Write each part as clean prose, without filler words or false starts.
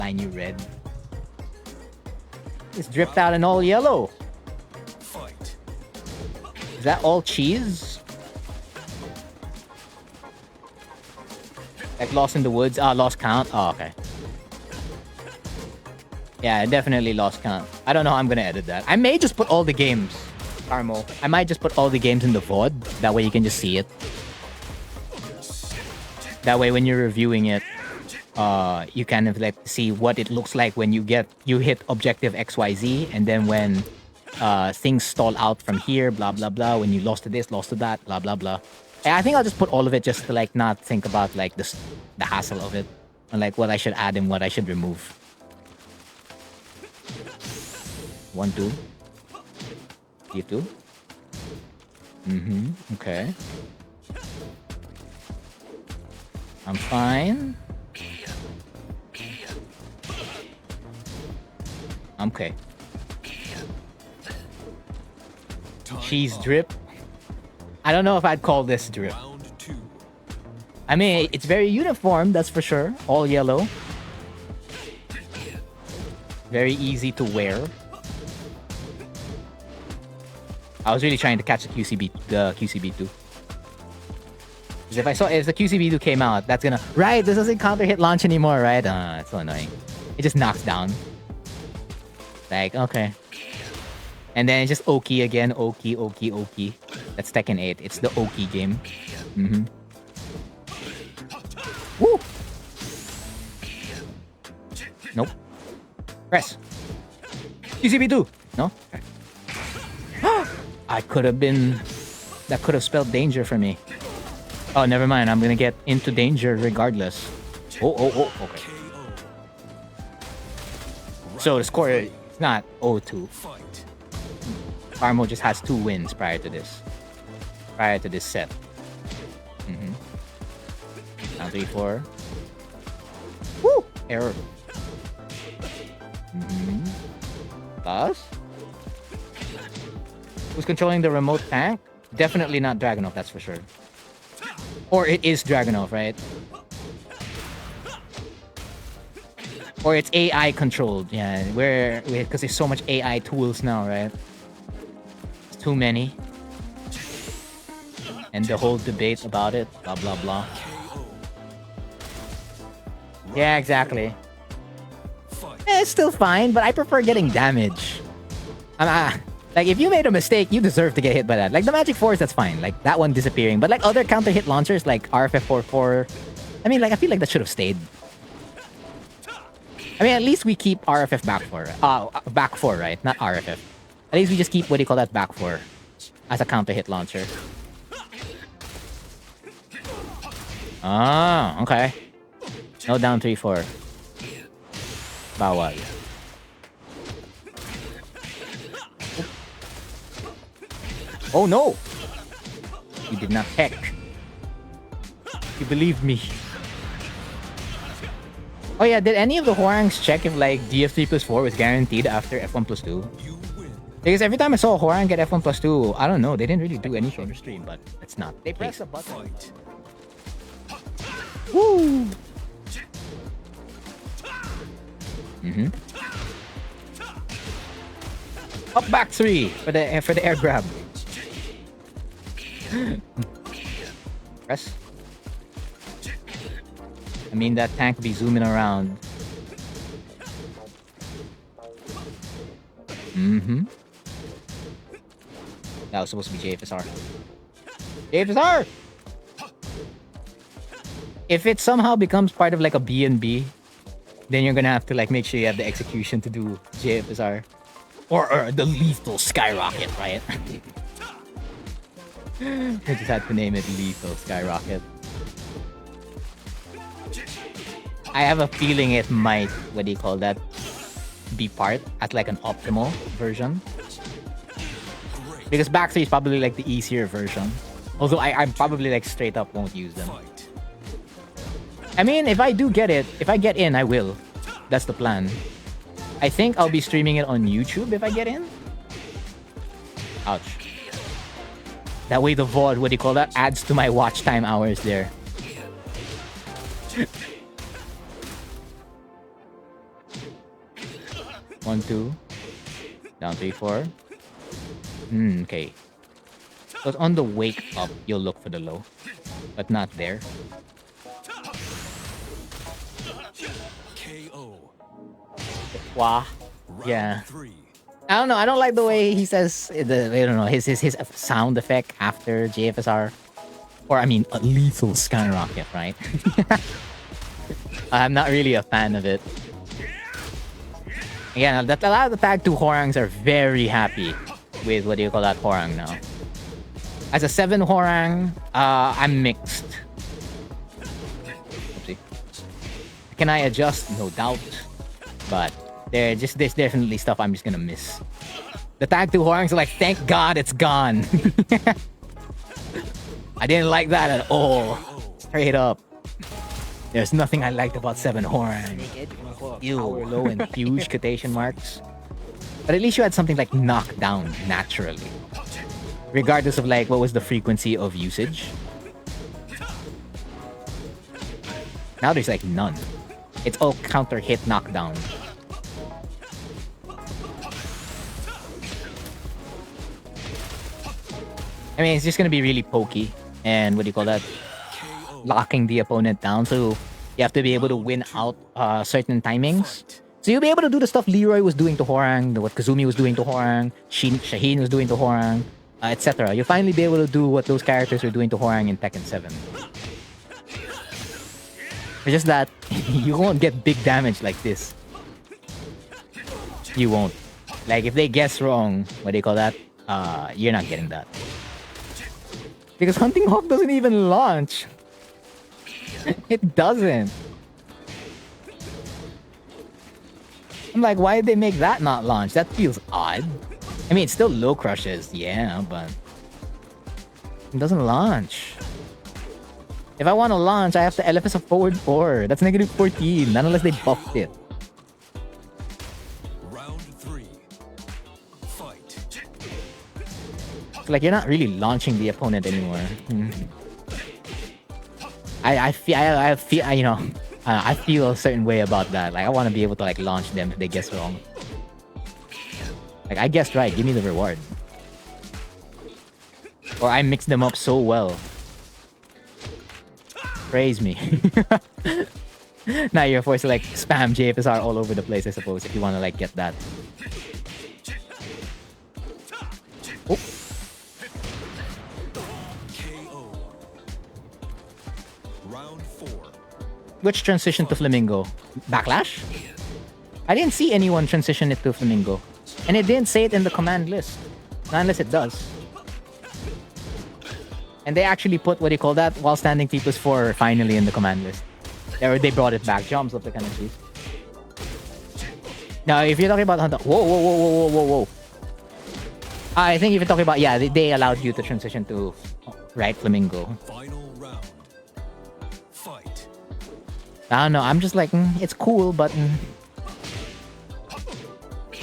tiny red. It's dripped out in all yellow. Is that all cheese? Like Lost in the Woods? Lost count? Oh, okay. Yeah, I definitely lost count. I don't know how I'm gonna edit that. I may just put all the games, Tarmo. I might just put all the games in the VOD. That way you can just see it. That way when you're reviewing it, you kind of like see what it looks like when you hit objective XYZ, and then when things stall out from here, blah blah blah, when you lost to this, lost to that, blah blah blah. And I think I'll just put all of it just to like not think about like the hassle of it, and like what I should add and what I should remove. 1, 2. E2. Okay. I'm fine. Okay. Cheese drip. I don't know if I'd call this drip. I mean, it's very uniform, that's for sure. All yellow. Very easy to wear. I was really trying to catch the QCB2. If the QCB2 came out, that's gonna... Right, this doesn't counter hit launch anymore, right? It's so annoying. It just knocks down. Like, okay. And then it's just Oki again. Oki. That's Tekken 8. It's the Oki game. Woo! Nope. Press. QCB2. No? Okay. That could have spelled danger for me. Oh, never mind. I'm gonna get into danger regardless. Oh, okay. So the score is not 0-2. Tarmo just has 2 wins prior to this set. Now 3-4. Woo! Error. Plus? Who's controlling the remote tank? Definitely not Dragunov, that's for sure. Or it is Dragunov, right? Or it's AI controlled, yeah. Because there's so much AI tools now, right? It's too many. And the whole debate about it, blah blah blah. Yeah, exactly. It's still fine, but I prefer getting damage. Like, if you made a mistake, you deserve to get hit by that. Like, the Magic Force, that's fine. Like, that one disappearing. But, like, other counter-hit launchers, like RFF44... I mean, like, I feel like that should have stayed. I mean, at least we keep RFF back 4. Back 4, right? Not RFF. At least we just keep, what do you call that, back 4. As a counter-hit launcher. Ah, okay. No down 3-4. Bawal. Oh no! You did not heck. You believed me. Oh yeah, did any of the Hwoarangs check if like DF3+4 was guaranteed after F1+2? Because every time I saw a Hwoarang get F1+2, I don't know, they didn't really do anything on stream, but it's not. They press the button. Woo! Up back 3 for the air grab. Press. I mean, that tank will be zooming around. That was supposed to be JFSR. JFSR! If it somehow becomes part of like a B&B, then you're gonna have to like make sure you have the execution to do JFSR. Or the lethal skyrocket, right? I just had to name it lethal skyrocket. I have a feeling it might, what do you call that, be part at like an optimal version. Because back 3 is probably like the easier version. Although I probably like straight up won't use them. I mean, if I get in, I will. That's the plan. I think I'll be streaming it on YouTube if I get in. Ouch. That way the VOD, what do you call that, adds to my watch time hours there. 1, 2. Down 3, 4. Okay. So it's on the wake up, you'll look for the low. But not there. KO. Wow. Yeah. I don't know. I don't like the way he says I don't know his sound effect after JFSR, or I mean a lethal skyrocket, right? I'm not really a fan of it. Again, that a lot of the tag 2 Hwoarangs are very happy with what do you call that Hwoarang now. As a 7 Hwoarang, I'm mixed. Oopsie. Can I adjust? No doubt, but there's definitely stuff I'm just gonna miss. The tag 2 Hwoarangs are like, thank God it's gone. I didn't like that at all. Straight up. There's nothing I liked about 7 Hwoarang. Ew. Power low and huge quotation marks. But at least you had something like knockdown naturally. Regardless of like what was the frequency of usage. Now there's like none. It's all counter hit knockdown. I mean, it's just gonna be really pokey and what do you call that? Locking the opponent down. So you have to be able to win out certain timings. So you'll be able to do the stuff Leroy was doing to Hwoarang, what Kazumi was doing to Hwoarang, Shaheen was doing to Hwoarang, etc. You'll finally be able to do what those characters are doing to Hwoarang in Tekken 7. It's just that you won't get big damage like this. You won't. Like if they guess wrong, what do you call that? You're not getting that. Because Hunting Hawk doesn't even launch. It doesn't. I'm like, why did they make that not launch? That feels odd. I mean, it still low crushes, yeah, but it doesn't launch. If I want to launch, I have to LFS a forward 4. That's negative 14, not unless they buffed it. Round 3. Fight. It's like you're not really launching the opponent anymore. I feel, you know, I feel a certain way about that. Like I want to be able to like launch them if they guess wrong. Like I guessed right, give me the reward. Or I mix them up so well. Praise me. Now you're forced to like spam JFSR all over the place, I suppose, if you want to like get that. Oh. KO. Round 4. Which transition to Flamingo? Backlash? I didn't see anyone transition it to Flamingo. And it didn't say it in the command list. Not unless it does. And they actually put, what do you call that? While standing T+4 finally in the command list. They brought it back. Jumps up the kind of cheese. Now, if you're talking about Hunter... Whoa. I think if you're talking about... Yeah, they allowed you to transition to... Right, Flamingo. Final round. Fight. I don't know. I'm just like, it's cool, but...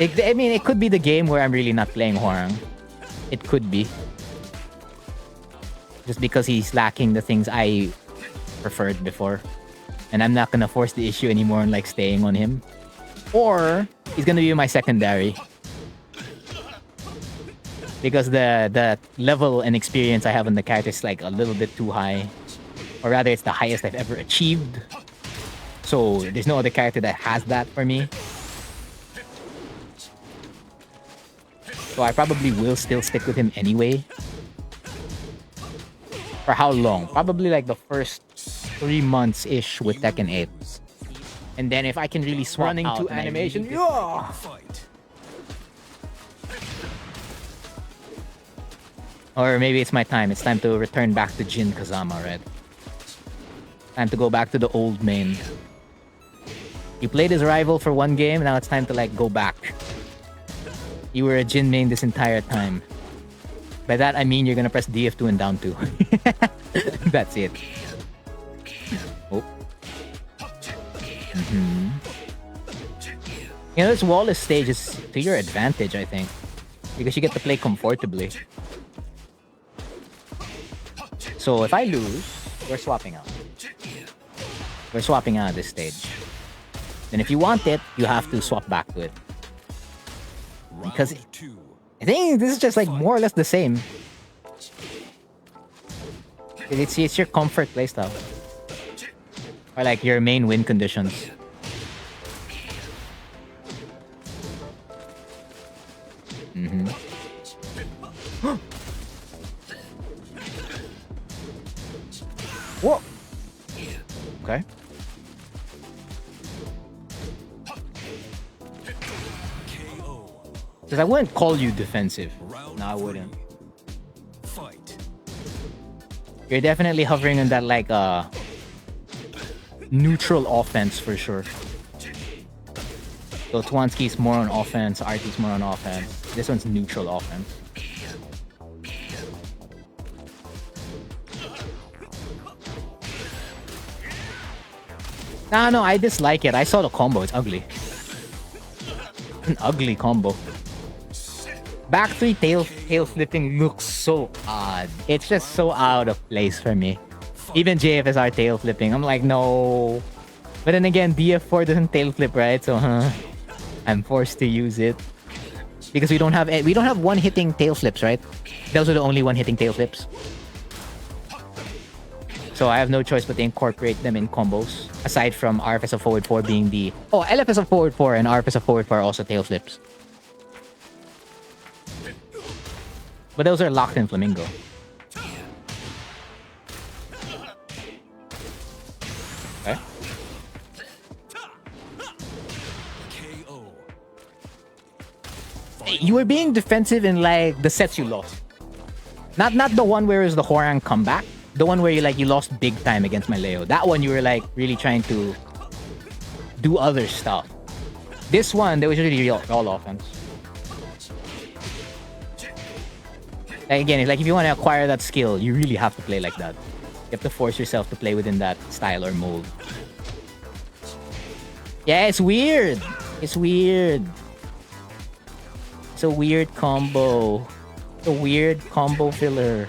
I mean, it could be the game where I'm really not playing Hwoarang. It could be. Just because he's lacking the things I preferred before. And I'm not gonna force the issue anymore and like staying on him. Or he's gonna be my secondary. Because the level and experience I have on the character is like a little bit too high. Or rather, it's the highest I've ever achieved. So there's no other character that has that for me. So I probably will still stick with him anyway. For how long? Probably like the first 3 months-ish with Tekken 8. And then if I can really swap Running out to and I animation. really Yeah. Fight. Or maybe it's my time. It's time to return back to Jin Kazama, right? Time to go back to the old main. You played his rival for 1 game, now it's time to like go back. You were a Jin main this entire time. By that I mean you're gonna press DF2 and down 2. That's it. Oh. You know, this Wallace stage is to your advantage, I think. Because you get to play comfortably. So if I lose, we're swapping out. We're swapping out this stage. Then if you want it, you have to swap back to it. because Round 2. I think this is just like more or less the same. It's your comfort playstyle. Or like your main win conditions. Mm-hmm. Whoa! Okay. KO. Because I wouldn't call you defensive. Round No, I 3. wouldn't. Fight. You're definitely hovering on that like neutral offense for sure. So Twansky's more on offense, Artie's more on offense. This one's neutral offense. No, I dislike it. I saw the combo. It's ugly. An ugly combo. Back three tail flipping looks so odd. It's just so out of place for me. Even JFSR tail flipping, I'm like, no. But then again, DF4 doesn't tail flip, right? So, I'm forced to use it because we don't have one hitting tail flips, right? Those are the only one hitting tail flips. So I have no choice but to incorporate them in combos. Aside from RFS of forward 4 being the... Oh, LFS of forward 4 and RFS of forward 4 are also tail flips. But those are locked in Flamingo. Okay. KO. Hey, you were being defensive in like the sets you lost. Not the one where it's the Hwoarang comeback. The one where you lost big time against my Leo. That one you were like really trying to do other stuff. This one, there was really all offense. Like, again, it's like if you want to acquire that skill, you really have to play like that. You have to force yourself to play within that style or mold. Yeah, it's weird. It's weird. It's a weird combo. It's a weird combo filler.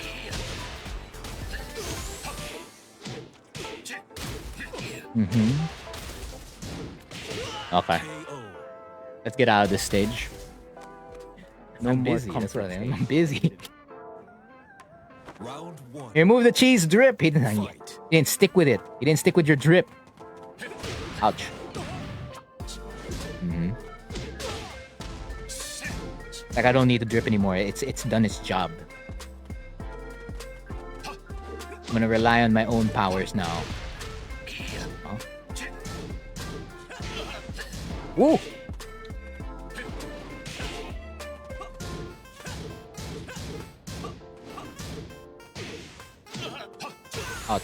Mm-hmm. Okay. Let's get out of this stage. I'm busy. That's what I am. I'm busy. Round 1. Remove the cheese drip. He didn't stick with it. He didn't stick with your drip. Ouch. Mm-hmm. Like I don't need the drip anymore. It's done its job. I'm gonna rely on my own powers now. Oh. Woo! Ouch.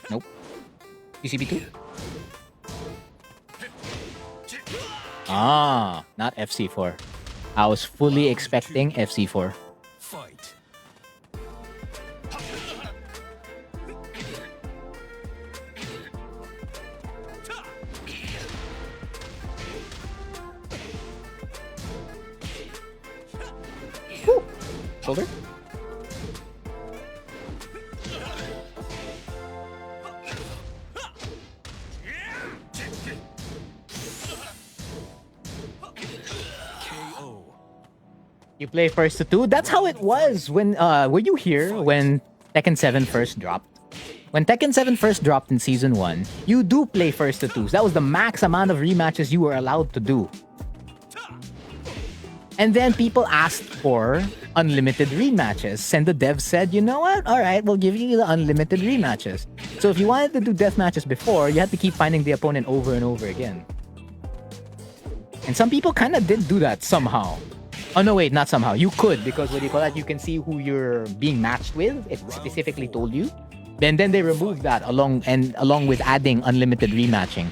Nope. PCB2? Ah, not FC4. I was fully expecting FC4. Fight. Woo! Shoulder? KO. You play first to two? That's how it was when were you here when Tekken 7 first dropped? When Tekken 7 first dropped in season 1, you do play first to twos. That was the max amount of rematches you were allowed to do. And then people asked for unlimited rematches. And the devs said, you know what? Alright, we'll give you the unlimited rematches. So if you wanted to do death matches before, you had to keep finding the opponent over and over again. And some people kind of did do that somehow. Oh no, wait, not somehow. You could, because what do you call that? You can see who you're being matched with. It specifically told you. Then they removed that along with adding unlimited rematching.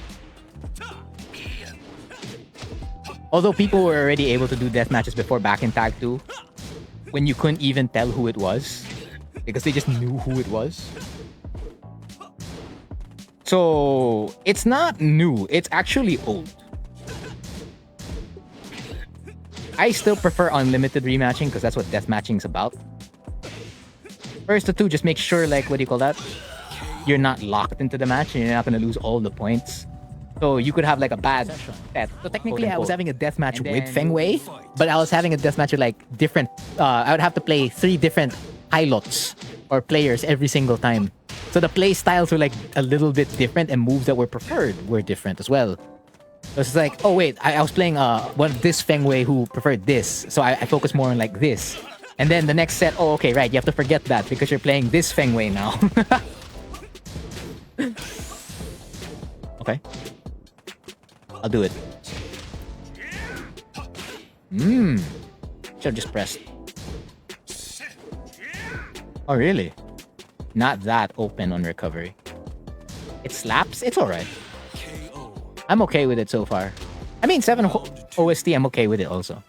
Although people were already able to do death matches before back in Tag 2, when you couldn't even tell who it was because they just knew who it was. So it's not new, it's actually old. I still prefer unlimited rematching because that's what deathmatching is about. First to two, just make sure, like, what do you call that? You're not locked into the match and you're not going to lose all the points. So you could have like a bad set. So technically, I was having a deathmatch with Feng Wei, but I was having a deathmatch with like different. I would have to play 3 different pilots or players every single time. So the play styles were like a little bit different, and moves that were preferred were different as well. So it's like, oh wait, I was playing this Feng Wei who preferred this, so I focus more on like this. And then the next set, oh okay, right, you have to forget that because you're playing this Feng Wei now. Okay. I'll do it. Should've just pressed. Oh, really? Not that open on recovery. It slaps? It's alright. I'm okay with it so far. I mean, 7 OST, I'm okay with it also.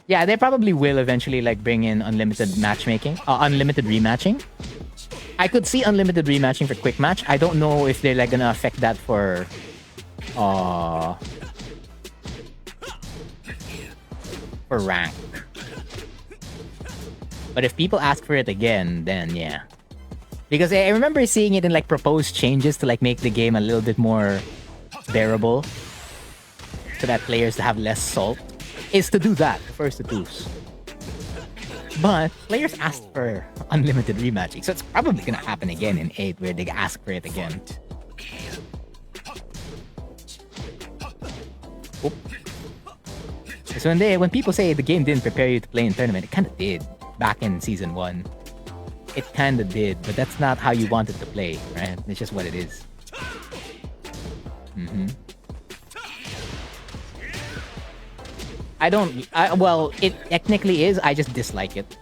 Yeah, they probably will eventually like bring in unlimited matchmaking, unlimited rematching. I could see unlimited rematching for quick match. I don't know if they're like gonna affect that for rank. But if people ask for it again, then yeah. Because I remember seeing it in like proposed changes to like make the game a little bit more bearable, so that players have less salt, is to do that, the first to twos. But players asked for unlimited rematching, so it's probably gonna happen again in 8 where they ask for it again. Oop. So when people say the game didn't prepare you to play in tournament, it kind of did back in season 1. It kind of did, but that's not how you wanted to play, right? It's just what it is. Well, it technically is. I just dislike it.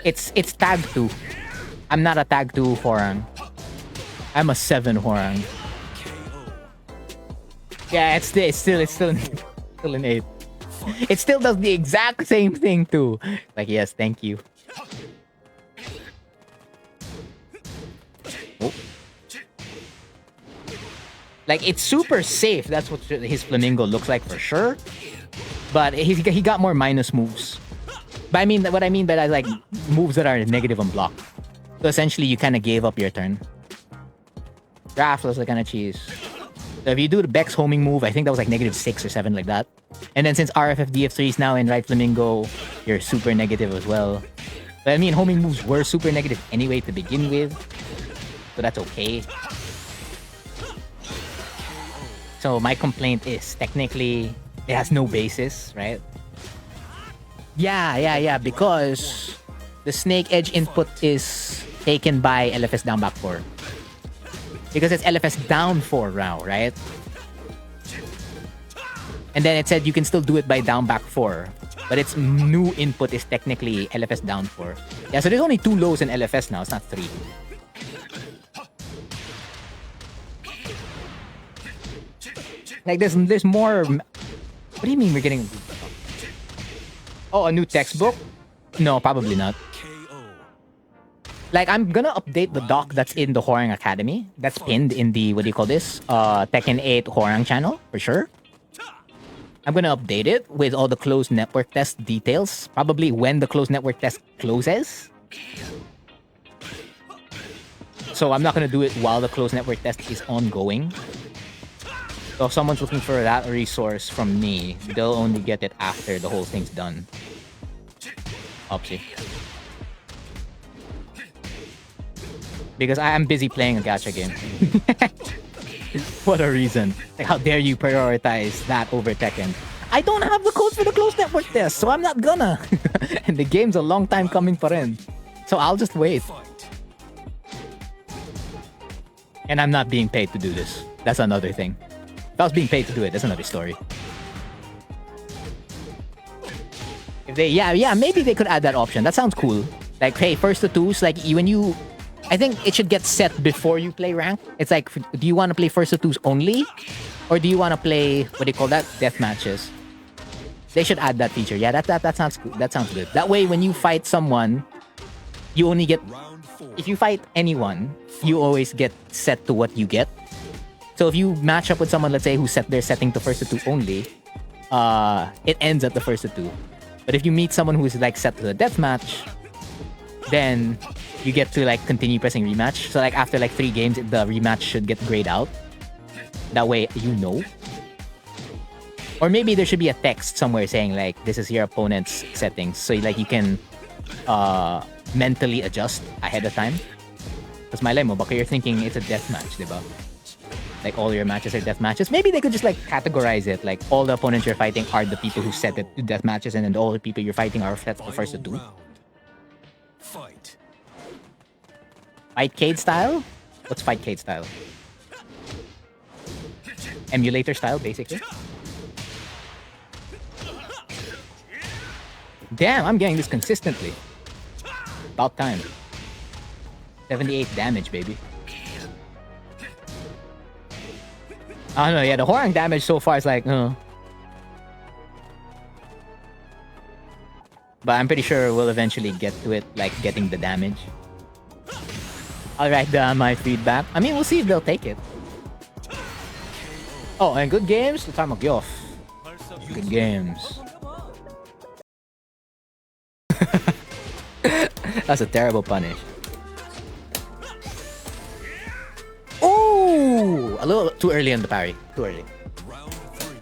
It's tag 2. I'm not a tag 2 Hwoarang. I'm a 7 Hwoarang. Yeah, it's still an 8. It still does the exact same thing too. Like, yes, thank you. Oh. Like, it's super safe. That's what his Flamingo looks like for sure. But he got more minus moves. But I mean, what I mean by that is like moves that are negative on block. So essentially, you kind of gave up your turn. Graph was like kind of cheese. So if you do the Bex homing move, I think that was like -6 or 7 like that. And then since RFF-DF3 is now in right Flamingo, you're super negative as well. But I mean, homing moves were super negative anyway to begin with. So that's okay. So my complaint is technically it has no basis, right? Yeah, because the Snake Edge input is taken by LFS down back 4. Because it's LFS down 4 now, right? And then it said you can still do it by down back 4. But its new input is technically LFS down 4. Yeah, so there's only 2 lows in LFS now. It's not 3. Like, there's more... What do you mean we're getting... Oh, a new textbook? No, probably not. Like, I'm gonna update the doc that's in the Hwoarang Academy. That's pinned in the, what do you call this? Tekken 8 Hwoarang channel, for sure. I'm gonna update it with all the closed network test details. Probably when the closed network test closes. So I'm not gonna do it while the closed network test is ongoing. So if someone's looking for that resource from me, they'll only get it after the whole thing's done. Opsy. Because I am busy playing a gacha game. What a reason. Like, how dare you prioritize that over Tekken? I don't have the code for the closed network test, so I'm not gonna. And the game's a long time coming for in. So I'll just wait. And I'm not being paid to do this. That's another thing. If I was being paid to do it, that's another story. If they, yeah, maybe they could add that option. That sounds cool. Like, hey, first to twos, like, when you... I think it should get set before you play rank. It's like, do you want to play first to twos only? Or do you want to play, what do you call that? Death matches. They should add that feature. Yeah, that sounds good. That sounds good. That way, when you fight someone, you only get... If you fight anyone, you always get set to what you get. So if you match up with someone, let's say, who set their setting to first to two only, it ends at the first to two. But if you meet someone who's like set to the deathmatch, then you get to like continue pressing rematch. So like after like 3 games, the rematch should get grayed out. That way you know. Or maybe there should be a text somewhere saying like this is your opponent's settings, so like you can mentally adjust ahead of time. Because malay mo, baka you're thinking it's a death match, diba? Like all your matches are death matches. Maybe they could just like categorize it. Like all the opponents you're fighting are the people who set it to death matches, and then all the people you're fighting are the first to do. Fight. Fight Cade style? What's Fight Cade style? Emulator style, basically. Damn, I'm getting this consistently. About time. 78 damage, baby. I don't know, yeah, the Hwoarang damage so far is like, But I'm pretty sure we'll eventually get to it, like getting the damage. I'll write down my feedback. I mean, we'll see if they'll take it. Oh, and good games to Tarmogoyf. Good games. That's a terrible punish. Oh, a little too early on the parry. Too early.